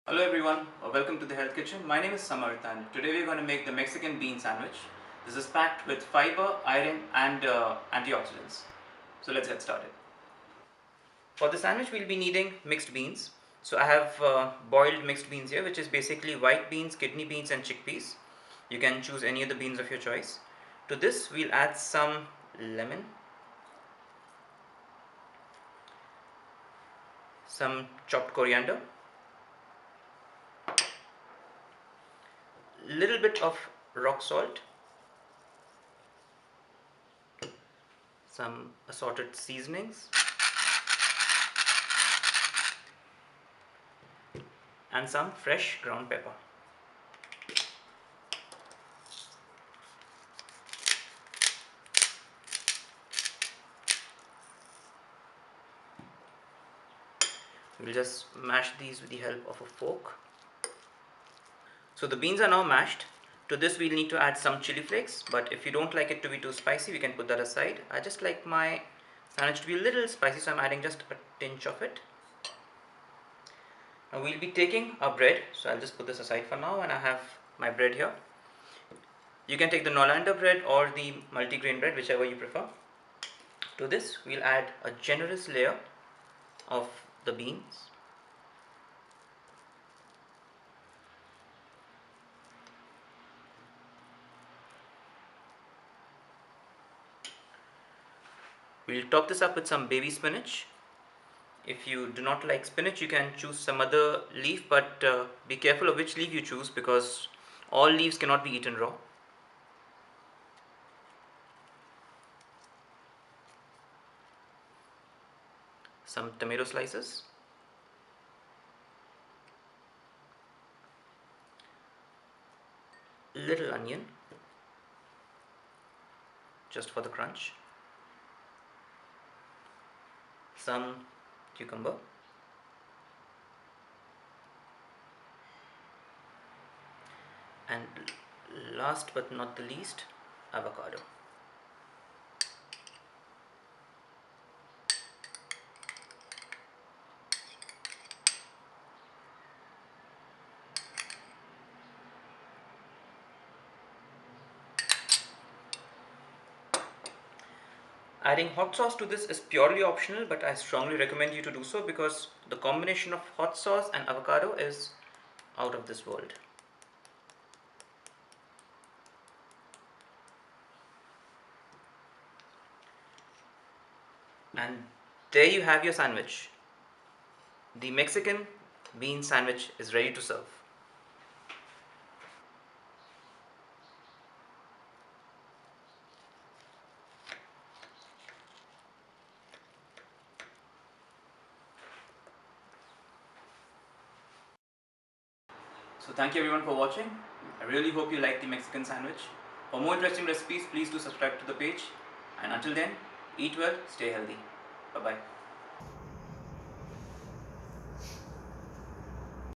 Hello everyone, welcome to the Health Kitchen. My name is Samarth and today we're going to make the Mexican bean sandwich. This is packed with fiber, iron and antioxidants. So let's get started. For the sandwich we'll be needing mixed beans. So I have boiled mixed beans here, which is basically white beans, kidney beans and chickpeas. You can choose any of the beans of your choice. To this we'll add some lemon, some chopped coriander, little bit of rock salt, some assorted seasonings, and some fresh ground pepper. We'll just mash these with the help of a fork. So the beans are now mashed. To this we'll need to add some chili flakes, but if you don't like it to be too spicy, we can put that aside. I just like my sandwich to be a little spicy, so I'm adding just a tinge of it. Now we'll be taking our bread, so I'll just put this aside for now, and I have my bread here. You can take the Nolander bread or the multigrain bread, whichever you prefer. To this we'll add a generous layer of the beans. We'll top this up with some baby spinach. If you do not like spinach, you can choose some other leaf, but be careful of which leaf you choose because all leaves cannot be eaten raw. Some tomato slices, little onion just for the crunch, some cucumber, and last but not the least, avocado. Adding hot sauce to this is purely optional, but I strongly recommend you to do so because the combination of hot sauce and avocado is out of this world. And there you have your sandwich. The Mexican bean sandwich is ready to serve. So thank you everyone for watching. I really hope you like the Mexican sandwich. For more interesting recipes, please do subscribe to the page. And until then, eat well, stay healthy. Bye bye.